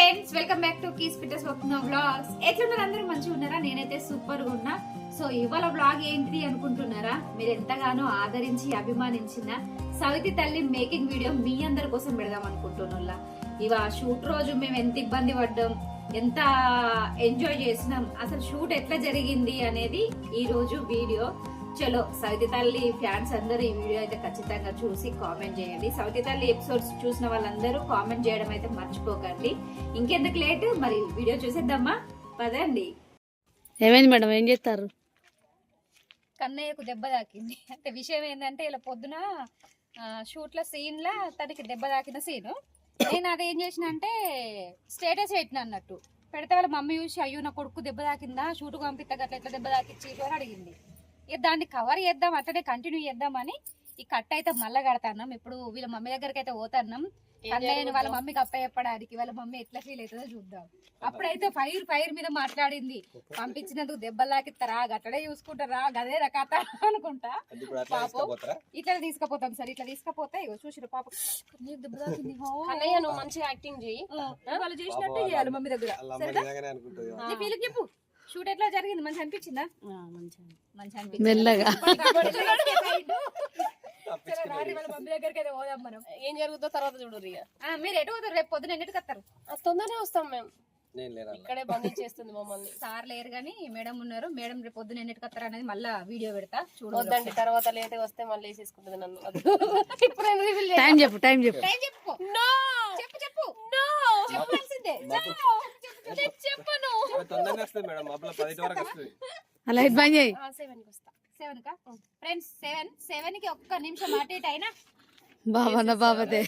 Friends, welcome back to కీస్ పిట్టర్స్ vlogs. ఎట్లున్నారు అందరూ? మంచిగా ఉన్నారా? నేనైతే సూపర్ గా ఉన్నా. సో ఇవాళ వ్లాగ్ ఏంటి అనుకుంటున్నారా? మీరు ఎంతగానో ఆదరించి అభిమానించిన సవితి తల్లి మేకింగ్ వీడియో మీ అందరి కోసం పెడదాం అనుకుంటున్నా. ఇవా షూట్ రోజు మేము ఎంత ఇబ్బంది పడ్డాం, ఎంత ఎంజాయ్ చేసినాం, అసలు షూట్ ఎట్లా జరిగింది అనేది ఈ రోజు వీడియో. చలో, సవితి తల్లి ఫ్యాన్స్ అందరూ ఈ వీడియో అయితే ఖచ్చితంగా చూసి కామెంట్ చేయండి. సవితి తల్లి ఎపిసోడ్స్ చూసిన వాళ్ళందరూ కామెంట్ చేయడం అయితే మర్చిపోకండి. ఇంకెందుకు లేట్, మరి వీడియో చూసేద్దామా? పదండి. ఏమైంది మేడం, ఏం చేస్తారు? కన్నయ్యకు దెబ్బ తాకింది. అంటే విషయం ఏంటంటే, ఇలా పొద్దున షూట్ల సీన్ల తనకి దెబ్బ తాకిన సీను. నేను అదేం చేసిన అంటే స్టేటస్ పెట్టిన అన్నట్టు పెడితే వాళ్ళ మమ్మీ చూసి, అయ్యో నా కొడుకు దెబ్బ తాకిందా, షూట్ పంపిస్తా గట్ల ఎట్లా దెబ్బ తాకిచ్చి అని అడిగింది. ఇక దాన్ని కవర్ చేద్దాం, అట్లనే కంటిన్యూ చేద్దామని ఈ కట్ అయితే మళ్ళా కడతాన్నాం. ఇప్పుడు వీళ్ళ మమ్మీ దగ్గరికి అయితే పోతాన్నాం. కన్నయ్యని వాళ్ళ మమ్మీకి అప్ప చెప్పడానికి వాళ్ళ మమ్మీ ఎట్లా ఫీల్ అవుతుందో చూద్దాం. అప్పుడైతే ఫైర్ మీద మాట్లాడింది. పంపించినందుకు దెబ్బలు తాకిస్తారా, గట్టడే చూసుకుంటారా, గదే రకాత అనుకుంటా. పాపం ఇట్లా తీసుకుపోతాం సార్, ఇట్లా తీసుకపోతే చూసిరు పాప దెబ్బ తాకింది. నువ్వు మంచిగా యాక్టింగ్ చేయి, వాళ్ళు చేసినట్టే చేయాలి మమ్మీ దగ్గర. ఫీలింగ్ చెప్పు, షూట్ ఎట్లా జరిగింది? మంచి అనిపించిందా? మంచి అనిపించింది. మెల్లగా వాళ్ళ మమ్మీ దగ్గరికి అయితే పోదాం మనం. ఏం జరుగుతుందో తర్వాత చూడు. మీరు ఎటు పోతారు? రేపు పొద్దున ఎన్నిటికి వస్తారు? తొందరనే వస్తాం మేము. ఇక్కడే బందీ చేస్తుంది మమ్మల్ని. సార్ లేరు కానీ మేడం ఉన్నారు. మేడం రేపు పొద్దున ఎన్నిటికి వస్తారు అనేది మళ్ళీ వీడియో పెడతా చూడు. వద్దండి, తర్వాత లేట్ వస్తే మళ్ళీ వేసేసుకుంటుంది నన్ను. టైం చెప్పు, టైం చెప్పు, టైం చెప్పు. చెప్పు చెప్పు చెప్పాల్సిందే. చెప్పను. లైట్ బంద్ చేయి. 7 కి వస్తా. 7 కా ఫ్రెండ్స్? 7 కి ఒక్క నిమిషం మాట ఇటు అయినా బాబా బాబతే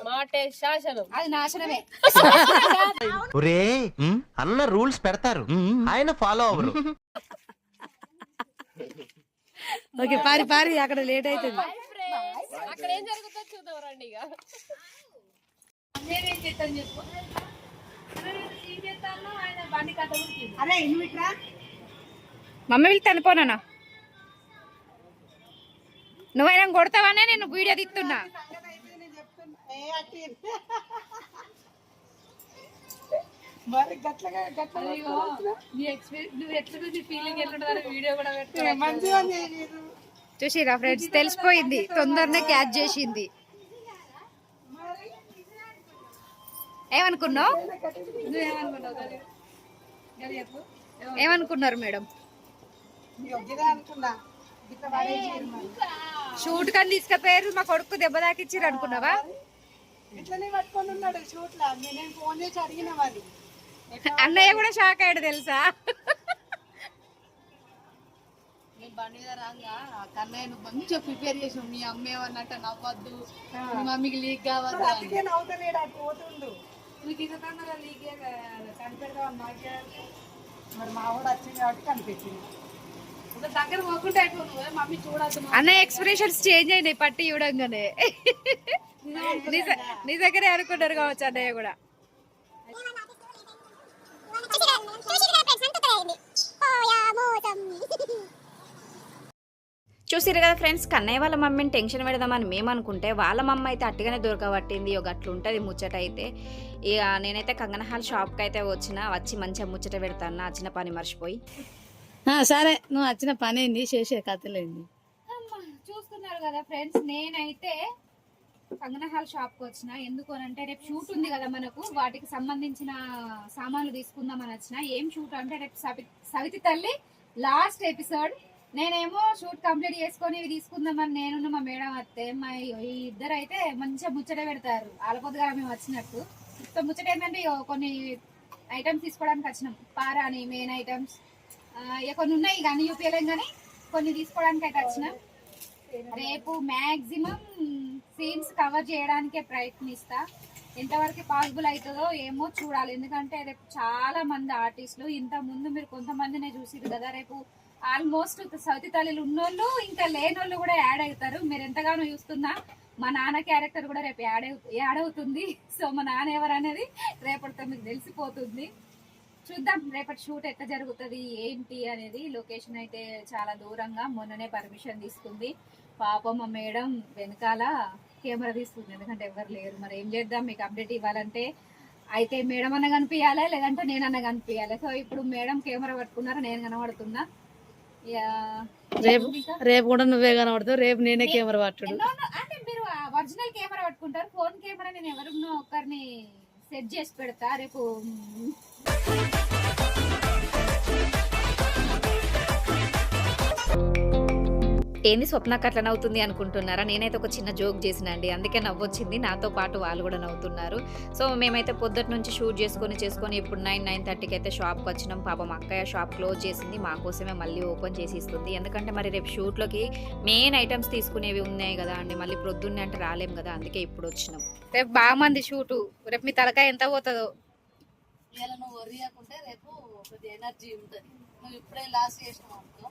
మాటే శాసనం, అది నాశనమే. ఒరే అన్న రూల్స్ పెడతారు, ఆయన ఫాలో అవ్వరు. ఓకే, పారి పారి, అక్కడ లేట్ అవుతుంది. అక్కడ ఏం జరుగుతుందో చూద్దాం రండి. ఇక మమ్మీ వీళ్ళు తనిపోనా? నువ్వైనా కొడతావనే నేను వీడియో తీస్తున్నా. చూసిరా ఫ్రెండ్స్, తెలిసిపోయింది, తొందరనే క్యాచ్ చేసింది. ఏమనుకున్నావు? ఏమనుకున్నారు మేడం? షూట్ కని తీసుకుపోయారు, మా కొడుకు దెబ్బ తాకిచ్చిర్రు అనుకున్నావా? అన్నయ్య కూడా షాక్ అయ్యాడు తెలుసా. బండి మీద రాగా కన్నయ్య నువ్వు మంచిగా ప్రిపేర్ చేసి, మీ అమ్మ ఏమన్నట్టు నవ్వద్దు, మీ మమ్మీకి లీక్ కావద్దు. అన్నయ్య ఎక్స్ప్రెషన్స్ చేంజ్ అయినాయి పట్టి చూడంగానే. నీ దగ్గరే అనుకుంటారు కావచ్చు అన్నయ్య కూడా. చూసిరు కదా ఫ్రెండ్స్, కన్నయ్య వాళ్ళ మమ్మీని టెన్షన్ పెడదామని మేము అనుకుంటే వాళ్ళ మమ్మ అయితే అట్టుగానే దొరకబట్టింది. ఒక అట్లా ఉంటుంది ముచ్చట అయితే. ఇక నేనైతే కంగన హాల్ షాప్కి అయితే వచ్చి మంచిగా ముచ్చట పెడతాను, నా చిన్న పని మర్చిపోయి. సరే, నువ్వు వచ్చిన పని ఏంది, చేసే కథలేంది. చూస్తున్నారు కదా ఫ్రెండ్స్, నేనైతే కంగన హాల్ షాప్కి వచ్చిన. ఎందుకు అంటే రేపు షూట్ ఉంది కదా మనకు, వాటికి సంబంధించిన సామాన్లు తీసుకుందామని వచ్చిన. ఏం షూట్ అంటే రేపు సవితి తల్లి లాస్ట్ ఎపిసోడ్. నేనేమో షూట్ కంప్లీట్ చేసుకొని ఇవి తీసుకుందామని నేను మా మేడం వస్తే, మా ఇద్దరు అయితే మంచిగా ముచ్చట పెడతారు. ఆలపొద్దుగా మేము వచ్చినట్టు. సో ముచ్చట ఏంటంటే కొన్ని ఐటమ్స్ తీసుకోవడానికి వచ్చినాం. పారాని మెయిన్ ఐటమ్స్ ఇక కొన్ని ఉన్నాయి, కానీ చూపించలేం, కానీ కొన్ని తీసుకోవడానికి అయితే వచ్చినాం. రేపు మ్యాక్సిమం సీన్స్ కవర్ చేయడానికే ప్రయత్నిస్తా. ఎంతవరకు పాసిబుల్ అవుతుందో ఏమో చూడాలి. ఎందుకంటే రేపు చాలా మంది ఆర్టిస్టులు, ఇంత ముందు మీరు కొంతమందినే చూసిరు కదా, రేపు ఆల్మోస్ట్ సవితి తల్లిలు ఉన్నోళ్ళు ఇంకా లేనోళ్ళు కూడా యాడ్ అవుతారు. మీరు ఎంతగానో చూస్తున్నా, మా నాన్న క్యారెక్టర్ కూడా రేపు యాడ్ అవుతుంది. సో మా నాన్న ఎవరు అనేది రేపటితో మీకు తెలిసిపోతుంది. చూద్దాం రేపటి షూట్ ఎట్లా జరుగుతుంది ఏంటి అనేది. లొకేషన్ అయితే చాలా దూరంగా, మొన్ననే పర్మిషన్ తీసుకుంది. పాపం మా మేడం వెనకాల కెమెరా తీసుకుంది, ఎందుకంటే ఎవరు లేరు. మరి ఏం చేద్దాం, మీకు అప్డేట్ ఇవ్వాలంటే అయితే మేడం అన్న కనిపించాలి, లేదంటే నేనన్నా కనిపించాలి. సో ఇప్పుడు మేడం కెమెరా పట్టుకున్నారు, నేను కనబడుతున్నా. రేపు కూడా నువ్వే కనబడతావు, రేపు నేనే కెమెరా పట్టుడు. అంటే మీరు ఒరిజినల్ కెమెరా పట్టుకుంటారు, ఫోన్ కెమెరా నేను ఎవరినో ఒకరిని సెట్ చేసి పెడతా రేపు. ఏంది స్వప్నకు అట్లా నవ్వుతుంది అనుకుంటున్నారా? నేనైతే ఒక చిన్న జోక్ చేసిన అండి, అందుకే నవ్వొచ్చింది. నాతో పాటు వాళ్ళు కూడా నవ్వుతున్నారు. సో మేమైతే పొద్దుట నుంచి షూట్ చేసుకొని ఇప్పుడు 9-9:30కి అయితే షాప్కి వచ్చినాం. పాపం అక్కయ్య షాప్ క్లోజ్ చేసింది, మా కోసమే మళ్ళీ ఓపెన్ చేసి ఇస్తుంది. ఎందుకంటే మరి రేపు షూట్లోకి మెయిన్ ఐటమ్స్ తీసుకునేవి ఉన్నాయి కదా అండి, మళ్ళీ ప్రొద్దున్నే అంటే రాలేం కదా, అందుకే ఇప్పుడు వచ్చినాం. రేపు బాగా మంది షూటు, రేపు మీ తలకాయ ఎంత పోతుందో. ఇలా నువ్వు వరియకుంటే రేపు కొద్దిగా ఎనర్జీ ఉంటుంది. నువ్వు ఇప్పుడే లాస్ చేసినావు అనుకో.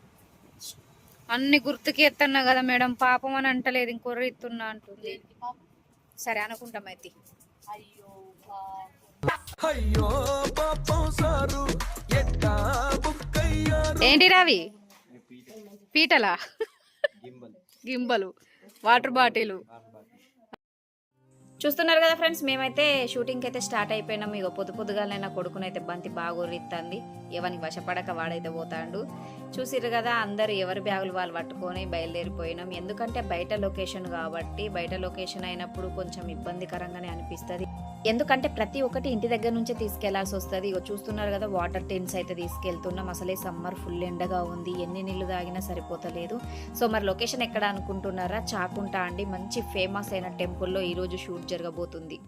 అన్ని గుర్తుకి ఎత్తన్నా కదా మేడం, పాపం అని అంటలేదు, ఇంకొర్ర ఇస్తున్నా అంటుంది. సరే అనుకుంటాం అయితే. ఏంటి రావి పీటలా, గింబలు, వాటర్ బాటిల్. చూస్తున్నారు కదా ఫ్రెండ్స్, మేమైతే షూటింగ్కి అయితే స్టార్ట్ అయిపోయినాం. ఇక పొద్దుగాలైనా కొడుకునైతే బంతి బాగా ఒర్రిస్తుంది, ఎవరికి వశపడక వాడైతే పోతాడు. చూసిర్రు కదా, అందరు ఎవరి బ్యాగులు వాళ్ళు పట్టుకొని బయలుదేరిపోయినాం. ఎందుకంటే బయట లొకేషన్ కాబట్టి, బయట లొకేషన్ అయినప్పుడు కొంచెం ఇబ్బందికరంగానే అనిపిస్తుంది. ఎందుకంటే ప్రతి ఒక్కటి ఇంటి దగ్గర నుంచే తీసుకెళ్లాల్సి వస్తుంది. ఇక చూస్తున్నారు కదా, వాటర్ టిన్స్ అయితే తీసుకెళ్తున్నాం. అసలే సమ్మర్ ఫుల్ ఎండగా ఉంది, ఎన్ని నీళ్లు తాగినా సరిపోతలేదు. సో మరి లొకేషన్ ఎక్కడ అనుకుంటున్నారా? చాకుంటా అండి, మంచి ఫేమస్ అయిన టెంపుల్లో ఈరోజు షూట్ జరగబోతుంది.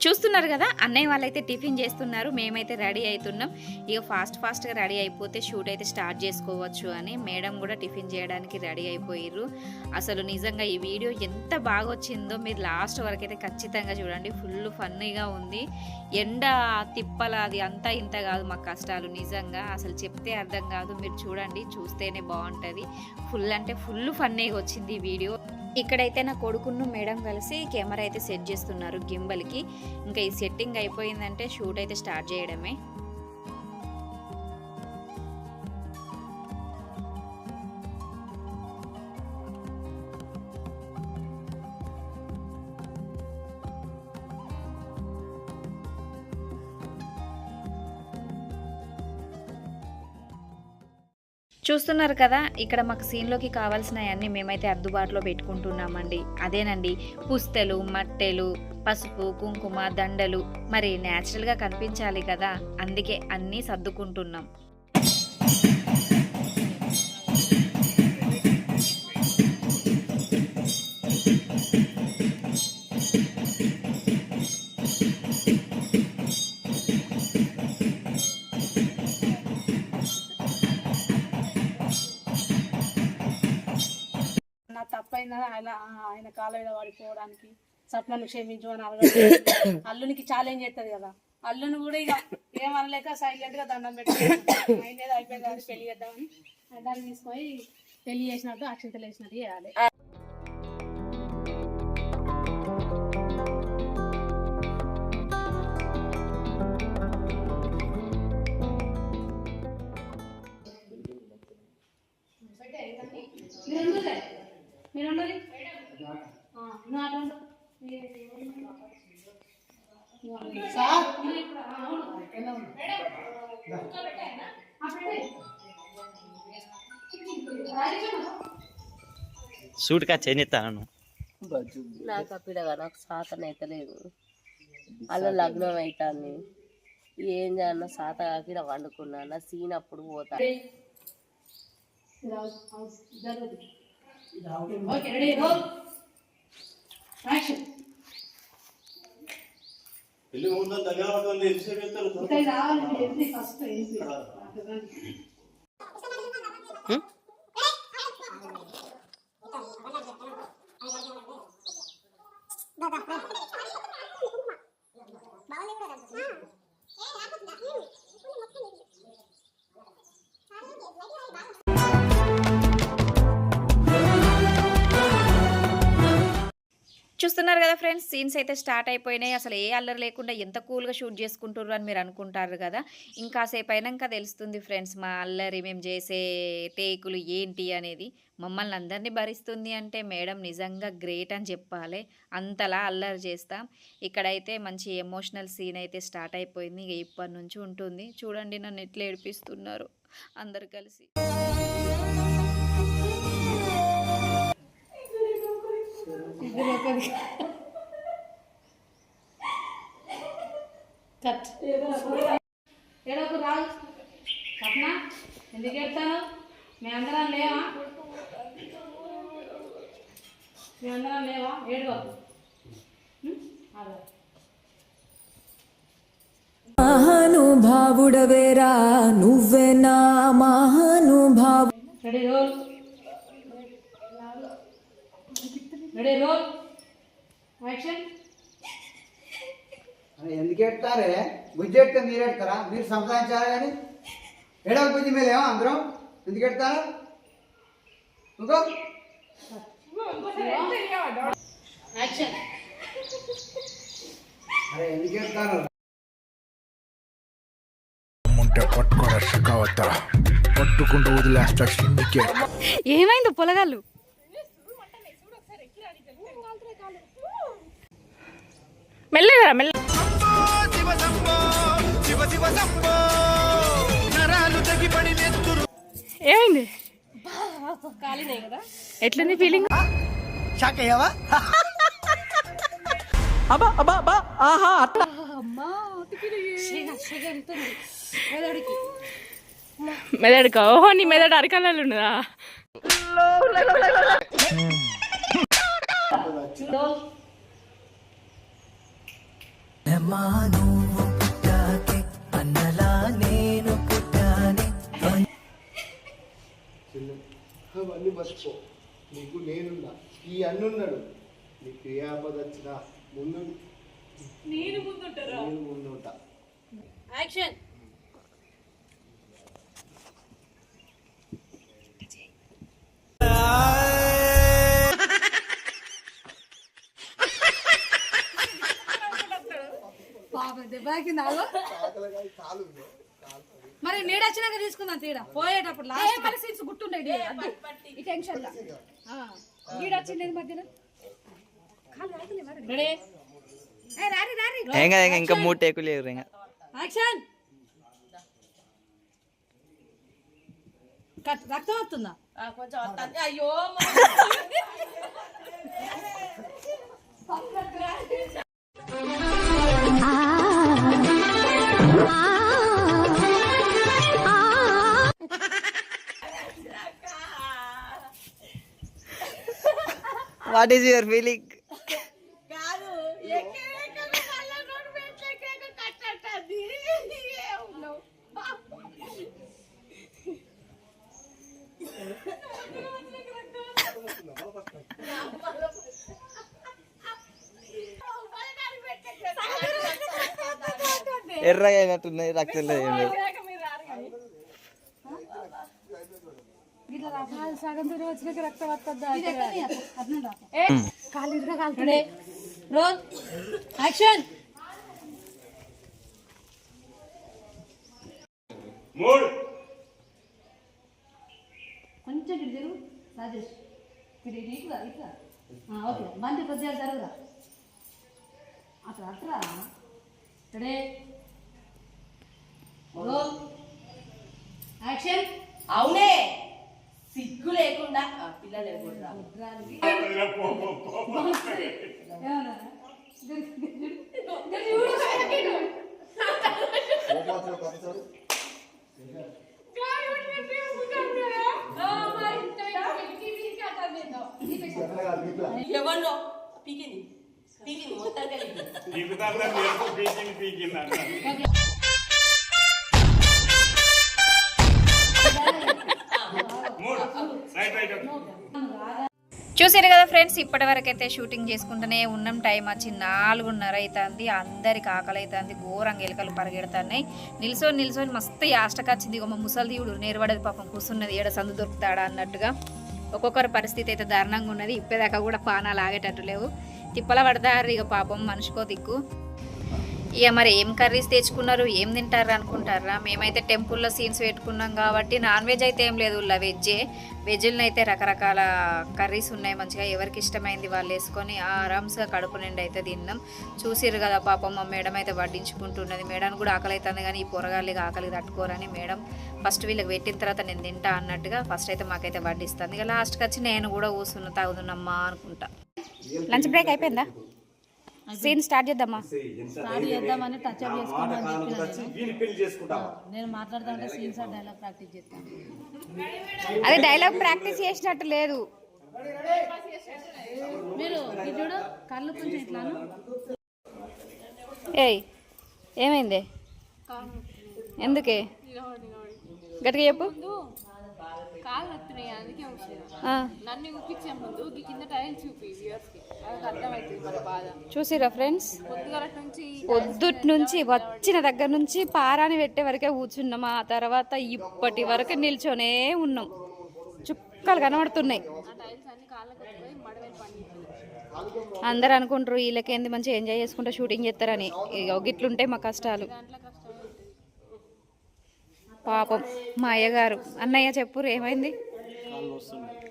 చూస్తున్నారు కదా, అన్నయ్య వాళ్ళైతే టిఫిన్ చేస్తున్నారు, మేమైతే రెడీ అవుతున్నాం. ఇక ఫాస్ట్గా రెడీ అయిపోతే షూట్ అయితే స్టార్ట్ చేసుకోవచ్చు అని మేడం కూడా టిఫిన్ చేయడానికి రెడీ అయిపోయారు. అసలు నిజంగా ఈ వీడియో ఎంత బాగా వచ్చిందో మీరు లాస్ట్ వరకు అయితే ఖచ్చితంగా చూడండి. ఫుల్ ఫన్నీగా ఉంది. ఎండ తిప్పల అది అంతా ఇంత కాదు మా కష్టాలు, నిజంగా అసలు చెప్తే అర్థం కాదు. మీరు చూడండి, చూస్తేనే బాగుంటుంది. ఫుల్ అంటే ఫుల్ ఫన్నీగా వచ్చింది ఈ వీడియో. ఇక్కడైతే నా కొడుకును మేడం కలిసి కెమెరా అయితే సెట్ చేస్తున్నారు గింబల్కి. ఇంకా ఈ సెట్టింగ్ అయిపోయిందంటే షూట్ అయితే స్టార్ట్ చేయడమే. చూస్తున్నారు కదా, ఇక్కడ మాకు సీన్లోకి కావాల్సినవన్నీ మేమైతే అందుబాటులో పెట్టుకుంటున్నామండి. అదేనండి, పుస్తెలు, మట్టెలు, పసుపు, కుంకుమ, దండలు. మరి న్యాచురల్గా కనిపించాలి కదా, అందుకే అన్నీ సర్దుకుంటున్నాం. తప్పైనా ఆయన కాళ్ళ మీద పడిపోవడానికి సప్నను క్షమించమని అడగడం. అల్లునికి ఛాలెంజ్ చేస్తుంది కదా, అల్లుని కూడా ఇక ఏమనలేక సైలెంట్ గా దండం పెట్టి అయినది అయిపోయింది కానీ పెళ్లి చేద్దామని దాన్ని తీసుకొని పెళ్లి చేసినట్టు అక్షింతలు వేసినట్టు చేయాలి. షూట్ కా చేస్తాను నాకు అప్పుడుగా నాకు సాతన అయితే లేదు. అలా లగ్నం అవుతుంది, ఏం చేయాలన్నా సాత కాకి వండుకున్నా నా సీన్ అప్పుడు పోతా. చూస్తున్నారు కదా ఫ్రెండ్స్, సీన్స్ అయితే స్టార్ట్ అయిపోయినాయి. అసలు ఏ అల్లరి లేకుండా ఎంత కూల్గా షూట్ చేసుకుంటారు అని మీరు అనుకుంటారు కదా. ఇంకాసేపు అయినాక తెలుస్తుంది ఫ్రెండ్స్ మా అల్లరి, మేము చేసే టేకులు ఏంటి అనేది. మమ్మల్ని అందరినీ భరిస్తుంది అంటే మేడం నిజంగా గ్రేట్ అని చెప్పాలి. అంతలా అల్లరి చేస్తాం. ఇక్కడైతే మంచి ఎమోషనల్ సీన్ అయితే స్టార్ట్ అయిపోయింది. ఇక ఇప్పటి నుంచి ఉంటుంది. చూడండి నన్ను ఎట్లా ఏడిపిస్తున్నారు అందరు కలిసి. ఏడోకు రాదు సప్న, ఎందుకు చెప్తాను? మేమందరం లేవా? మేమందరం లేవా? ఏడుకోకు. మహానుభావుడవేరా నువ్వే నా మహానుభావు. Ready roll, ready roll, action. ఎందుకు ఎడతారే? బుజ్జి ఎడితే మీరు ఎడతారా? మీరు సంపాదించాలి కానీ ఏడవ బుజ్జి మీద ఏమో అందరం ఎందుకు ఎడతారు? ఇంకో యాక్షన్. అరే ఎందుకు ఎడతారు? పట్టుకోరా షికావత, పట్టుకుంటూ వదిలేస్తా సిండికేట్. ఏమైంది పొలగాళ్ళు? మెల్లగా మెల్ల. ఏమైంది? ఎట్లుంది ఫీలింగ్? షాక్ అయ్యావా? మెదడుకా? ఓహో, నీ మెదడు అరకాలలో ఉన్నదా? అవన్నీ మర్చిపో, నీకు నేనున్నా, ఈ అన్నున్నాడు. నీకు ఏ ఆపద వచ్చినా ముందు నేను ముందుంటా. యాక్షన్. మరి నీడ వచ్చినాక తీసుకుందాం తీడ పోయేటప్పుడు సీన్స్ గుర్తుండేది ఈ టెన్షన్ లా. నీడ వచ్చింది మధ్యలో. ఇంకా 3 టేకులు లేవు. యాక్షన్. రక్తం వస్తుందా? కొంచెం వస్తుంది. అయ్యో వాట్ ఈస్ యువర్ ఫీలింగ్? కాదు, ఎర్రగా అయినట్టున్నాయి, రక్తం లేదు. సగం దూరం వచ్చినాక రక్తం వస్తుందా? Roll, action. కొంచెం ఇటు తిరుగు రాజేష్. ఇటు ఇట్లా ఇట్లా. ఓకే, బండి కొద్దిగా జరుగురా. అట్లా అట్లా. Ready roll, action. అవునే, సిగ్గు లేకుండా పిల్ల లేకుండా ఎవరిలో పీకింది పీకింది మొత్తం చూసారు కదా ఫ్రెండ్స్, ఇప్పటి వరకు అయితే షూటింగ్ చేసుకుంటూనే ఉన్నాం. టైం వచ్చి 4:30 అవుతుంది. అందరికి ఆకలి అవుతుంది, ఘోరంగా ఎలుకలు పరిగెడుతున్నాయి. నిల్చొని మస్తు యాస్టకు వచ్చింది. ఇక మా ముసలిదీవుడు నేర్పడేది పాపం కూర్చున్నది, ఏడ సందు దొరుకుతాడా అన్నట్టుగా. ఒక్కొక్కరి పరిస్థితి అయితే దారుణంగా ఉన్నది. ఇప్పేదాకా కూడా పానాలు ఆగేటట్టు లేవు. తిప్పల పడతారు ఇక పాపం, మనిషికో దిక్కు. ఇక మరి ఏం కర్రీస్ తెచ్చుకున్నారు, ఏం తింటారు అనుకుంటారా? మేమైతే టెంపుల్లో సీన్స్ పెట్టుకున్నాం కాబట్టి నాన్ వెజ్ అయితే ఏం లేదు, వెజ్లో అయితే రకరకాల కర్రీస్ ఉన్నాయి. మంచిగా ఎవరికి ఇష్టమైంది వాళ్ళు వేసుకొని ఆరామ్స్గా కడుపు నిండి అయితే తిన్నాం. చూసిరు కదా పాపం, మా మేడం అయితే వడ్డించుకుంటున్నది. మేడం కూడా ఆకలి అవుతుంది, కానీ ఈ పొరగాళ్ళకి ఆకలికి తట్టుకోరని మేడం ఫస్ట్ వీళ్ళకి పెట్టిన తర్వాత నేను తింటా అన్నట్టుగా ఫస్ట్ అయితే మాకైతే వడ్డిస్తుంది. ఇక లాస్ట్కి వచ్చి నేను కూడా కూర్చున్న తాగుతున్నమ్మా అనుకుంటా. లంచ్ బ్రేక్ అయిపోయిందా? సీన్ స్టార్ట్ చేద్దామా? స్టార్ట్ చేద్దామని టచ్ అప్ చేసుకున్నాను. నేను మాట్లాడుతుంటే సీన్స్ డైలాగ్ ప్రాక్టీస్ చేస్తాను. అదే డైలాగ్ ప్రాక్టీస్ చేసినట్టు లేదు. మీరు చూడు, కళ్ళు కొంచెం ఇట్లాను. ఏయ్ ఏమైంది? ఎందుకే గట్టిగా చెప్పు. కాలు వస్తున్నాయి, అందుకే నన్ను చూపించే ముందు కింద టైల్ చూపి అర్థమవుతుంది మన బాధ. చూసిరా ఫ్రెండ్స్, పొద్దుటి నుంచి వచ్చిన దగ్గర నుంచి పారాని పెట్టే వరకే కూర్చున్నాం. ఆ తర్వాత ఇప్పటి వరకు నిల్చొనే ఉన్నాం. చుక్కలు కనబడుతున్నాయి. అందరు అనుకుంటారు వీళ్ళకేంది మంచిగా ఎంజాయ్ చేసుకుంటూ షూటింగ్ చేస్తారని. గిట్లుంటాయి మా కష్టాలు. పాపం మా అయ్యగారు. అన్నయ్య చెప్పురు ఏమైంది?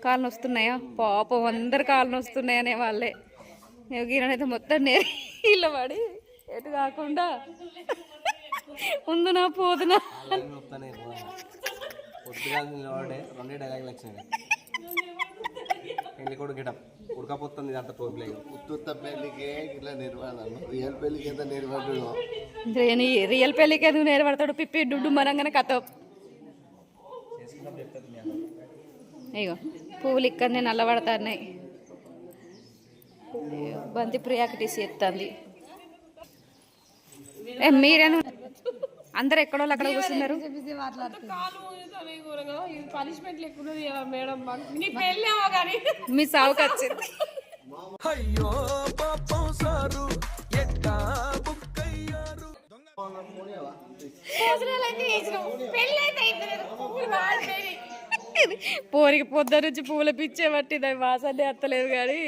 కాళ్ళు వస్తున్నాయా? పాపం అందరు కాళ్ళు వస్తున్నాయి అనే వాళ్ళే. గీనైతే మొత్తం నీళ్ళ పడి ఎటు కాకుండా ఉందునా పోదునా ఉడకపోతుంది రియల్ పెళ్ళికి ఎందుకు నేర్పడతాడు? పిప్పి డుడ్డు మనంగానే కథ. ఇగో పువ్వులు ఇక్కడనే నల్లబడతాయి. బంతి ప్రియాకిటీసి ఎత్తుంది. మీరేను అందరు ఎక్కడో అక్కడ కూర్చున్నారు. మీ సావుకి వచ్చింది. పోరికి పొద్దు నుంచి పూల పిచ్చే పట్టింది. అవి వాసనే అత్తలేదు కానీ.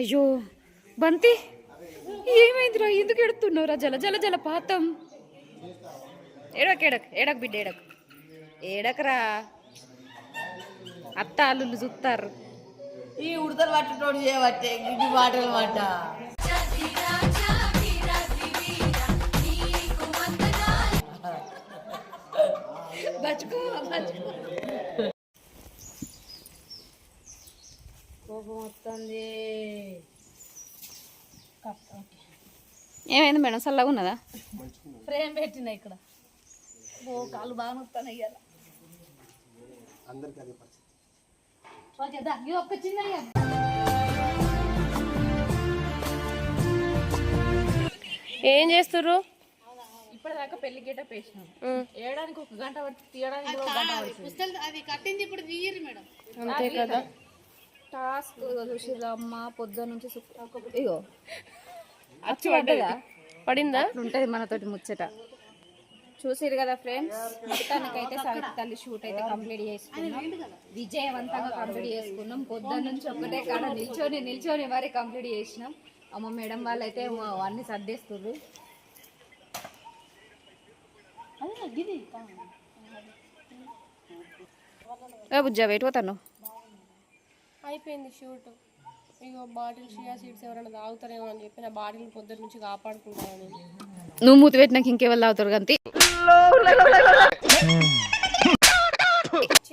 అయ్యో బంతి ఏమైందిరా? ఎందుకు ఎడుతున్నావురా? జల జల జల పాతం. ఏడక్ బిడ్డ ఏడకరా. అత్త అల్లుళ్ళు చూస్తారు. ఈ ఉడతలు పట్టుకోడు చేయబట్టే గిడ్డి మాటలు మాట. కోపం వస్తుంది. ఏమైంది మేడం? చల్లగా ఉన్నదా? ఫ్రేమ్ పెట్టిన ఇక్కడ. ఓ కాళ్ళు బాగా నొస్తాను అయ్యాల. ఒక్క చిన్న ఏం చేస్తుర్రు? ఇప్పటిదాకా పెళ్లి గేటప్ వేసినాం. ఏడానికి 1 గంట పట్టి, తీయడానికి 1 గంట పడుతుంది. అది కట్టింది ఇప్పుడు తీయరు మేడం. అంతే కదా. టాస్క్ చూసిరా అమ్మ, పొద్దు నుంచి ఇగో వచ్చి పడ్డదా? పడిందా? ఉంటది మనతోటి ముచ్చట. చూసిరు కదా ఫ్రెండ్స్, మొత్తానికైతే సావిత్రి తల్లి షూట్ అయితే కంప్లీట్ చేసుకున్నాం. విజయవంతంగా కంప్లీట్ చేసుకున్నాం. పొద్దున్న నుంచి ఒకటే కాడ నిల్చొని మరి కంప్లీట్ చేసినాం. అమ్మ మేడం వాళ్ళు అయితే అన్ని సర్దేస్తుర్రు. బుజ్జా వెయిట్ పోతాను. అయిపోయింది షూట్. ఇగో బాటిల్ షియా సీడ్స్ ఎవరైనా తాగుతారేమో అని చెప్పి నా బాటిల్ పొద్దున్న నుంచి కాపాడుకుంటాను. నువ్వు మూతి పెట్టినాక ఇంకెవరు తాగుతారు గంతి.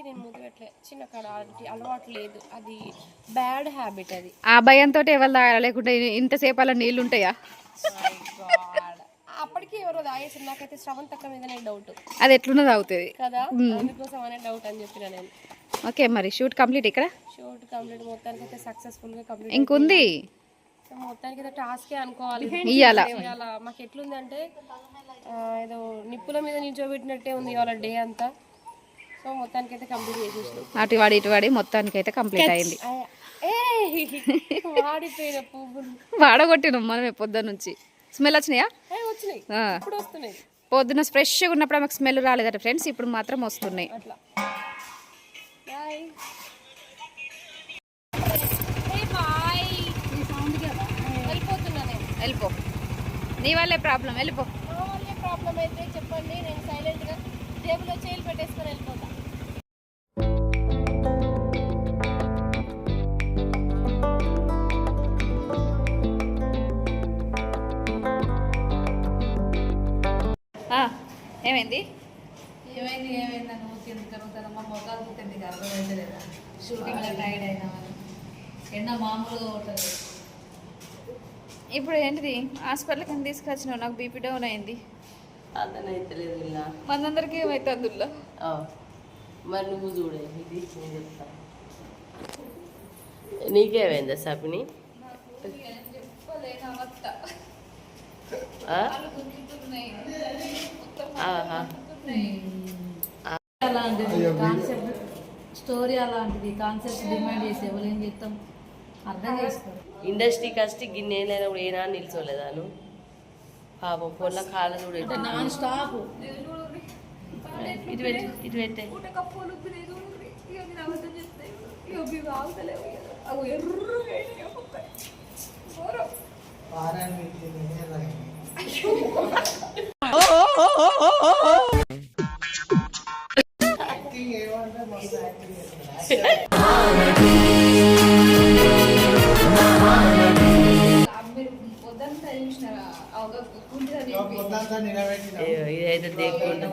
నేను మూతి పెట్టలే, చిన్న కాడ అలవాటు లేదు, అది బ్యాడ్ హ్యాబిట్. అది ఆ భయంతో ఎవరు తాగాలి? లేకుంటే ఇంతసేపు అలా నీళ్ళు ఉంటాయా? అప్పటికి ఎవరో తాగేసారు. నాకైతే శ్రవణ్ తక్కువ మీదనే డౌట్. అది ఎట్లున్నా తాగుతుంది కదా, అందుకోసం అనే డౌట్ అని చెప్పిన నేను. ఓకే మరి షూట్ కంప్లీట్. ఇక్కడ షూట్ కంప్లీట్ మొత్తానికి అయితే సక్సెస్ఫుల్ గా కంప్లీట్. ఇంకుంది మొత్తానికి అయితే టాస్కే అనుకోవాలి. ఇయ్యాల మాకు ఎట్లుంది అంటే ఏదో నిప్పుల మీద నిల్చోబెట్టినట్టే ఉంది ఇవాళ డే అంతా. సో మొత్తానికి అయితే కంప్లీట్ చేసేసినాం. అటు వాడి ఇటు వాడి మొత్తానికి అయితే కంప్లీట్ అయింది. వాడిపోయిన పువ్వులు వాడగొట్టినాం మనమే పొద్దున్న నుంచి. స్మెల్ వచ్చినాయా? వచ్చినాయి, ఇప్పుడు వస్తున్నాయి. పొద్దున్న ఫ్రెష్గా ఉన్నప్పుడు ఆమెకు స్మెల్ రాలేదట ఫ్రెండ్స్, ఇప్పుడు మాత్రం వస్తున్నాయి. అట్లా వెళ్ళిపోతున్నా నేను. వెళ్ళిపో, నీ వల్లే ప్రాబ్లం, వెళ్ళిపో. ప్రాబ్లం అయితే చెప్పండి, నేను సైలెంట్గా జేబులో చేయిలు పెట్టేసుకొని వెళ్ళిపోతా. ఏమైంది? ఏమైందని ఊరికి ఎందుకు జరుగుతుందమ్మా? మొగాలు పుట్టింది అర్థమైతే లేదా? షూటింగ్లో టైర్డ్ అయినామని ఎండ మామూలుగా ఉంటుంది. ఇప్పుడు ఏంటిది హాస్పిటల్కి ఎందుకు తీసుకొచ్చినావు? నాకు బీపీ డౌన్ అయింది. అతనైతే లేదు ఇలా. మనందరికీ ఏమైతే అందులో. మరి నువ్వు చూడే, ఇది నేను చెప్తా. నీకేమైందా సపిని? అలాంటిది కాన్సెప్ట్, స్టోరీ అలాంటిది, కాన్సెప్ట్ డిమాండ్ చేసి ఎవరు ఏం చేస్తాం అర్థం చేసుకోరు. ఇండస్ట్రీ కష్టి గిన్నెలైనా కూడా ఏనా నిల్చోలేదాను పాపం పొల్ల కాళ్ళ చూడ నాన్ స్టాప్. ఇటు పెట్టి ఇటు పెట్టే. ఇదైతే దేక్కుండా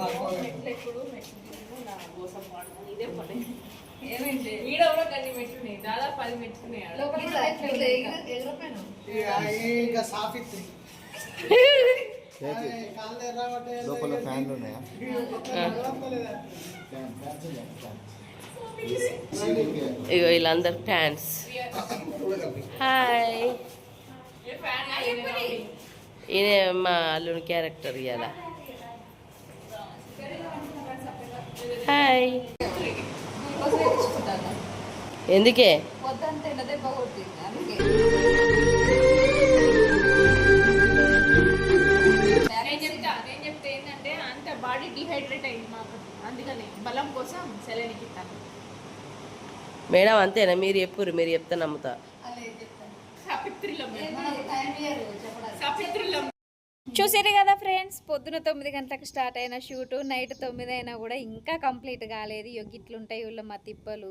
లోపల ఫ్యాన్లు ఉన్నాయా? ఇగో వీళ్ళందరు ఫ్యాన్స్. హాయ్, ఈయన మా అల్లుని క్యారెక్టర్ ఇవాళ. హాయ్. ఎందుకే నేను చెప్తే ఏంటంటే అంత బాడీ డిహైడ్రేట్ అయింది మాకు, అందుకని బలం కోసం సెలైన్ ఇస్తాను. మేడం అంతేనా? మీరు చెప్పుర్రు, మీరు చెప్తే నమ్ముతా. చూసారు కదా ఫ్రెండ్స్, పొద్దున 9 గంటలకు స్టార్ట్ అయిన షూటు నైట్ 9 అయినా కూడా ఇంకా కంప్లీట్ కాలేదు. ఇట్లుంటాయి వీళ్ళ మా తిప్పలు.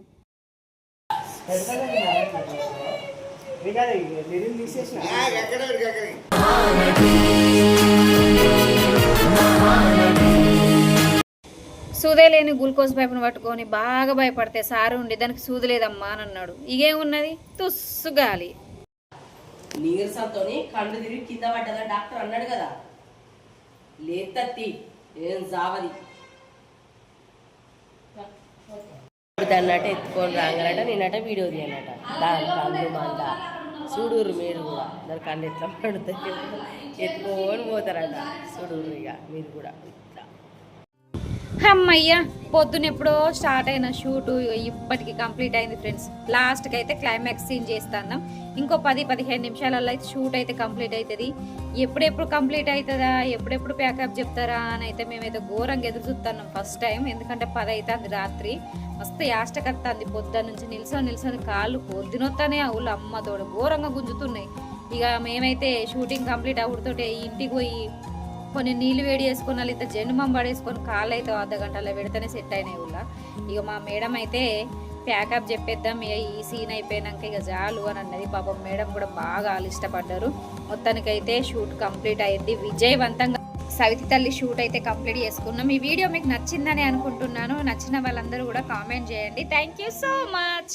సూదే లేని గ్లూకోజ్ పైపును పట్టుకొని బాగా భయపడితే సారు ఉండి దానికి సూది లేదమ్మా అని అన్నాడు. ఇగేమున్నది, తుస్సు గాలి. నీరసంతో కళ్ళు తిరిగి కింద పడ్డదా డాక్టర్ అన్నాడు కదా. లేతత్తి ఏం జావది దాన్నట ఎత్తుకొని రాగానట, నేనట వీడియో తీయనట. దాని కళ్ళు మంద చూడుర్రు, మీరు కూడా దాని కళ్ళు ఎట్లా పడుతుంది, ఎత్తుకొని పోతారట. చూడుర్రు ఇక మీరు కూడా. అమ్మయ్య, పొద్దున ఎప్పుడో స్టార్ట్ అయిన షూటు ఇప్పటికి కంప్లీట్ అయింది ఫ్రెండ్స్. లాస్ట్కి అయితే క్లైమాక్స్ సీన్ చేస్తున్నాం. ఇంకో 10-15 నిమిషాలలో అయితే షూట్ అయితే కంప్లీట్ అవుతుంది. ఎప్పుడెప్పుడు కంప్లీట్ అవుతుందా, ఎప్పుడెప్పుడు ప్యాకప్ చెప్తారా అని అయితే మేమైతే ఘోరంగా ఎదురు చూస్తున్నాం ఫస్ట్ టైం. ఎందుకంటే 10 అవుతుంది రాత్రి, మస్తు యాష్టకత్తుంది. పొద్దున్న నుంచి నిల్సొని కాళ్ళు పొద్దునొస్తానే ఆ ఊళ్ళో అమ్మతోడు ఘోరంగా గుంజుతున్నాయి. ఇక మేమైతే షూటింగ్ కంప్లీట్ అవుతుంటే ఇంటికి పోయి కొన్ని నీళ్ళు వేడి వేసుకొని ఇంత జెండుమం పడేసుకొని కాళ్ళు అయితే అర్ధగంటలో పెడితేనే సెట్ అయినాయి ఊళ్ళ. ఇక మా మేడం అయితే ప్యాకప్ చెప్పేద్దాం ఇక ఈ సీన్ అయిపోయినాక ఇక చాలు అని అన్నది. పాపం మేడం కూడా బాగా ఇష్టపడ్డారు. మొత్తానికైతే షూట్ కంప్లీట్ అయింది విజయవంతంగా. సవితి తల్లి షూట్ అయితే కంప్లీట్ చేసుకున్నాం. ఈ వీడియో మీకు నచ్చిందని అనుకుంటున్నాను. నచ్చిన వాళ్ళందరూ కూడా కామెంట్ చేయండి. Thank you so much.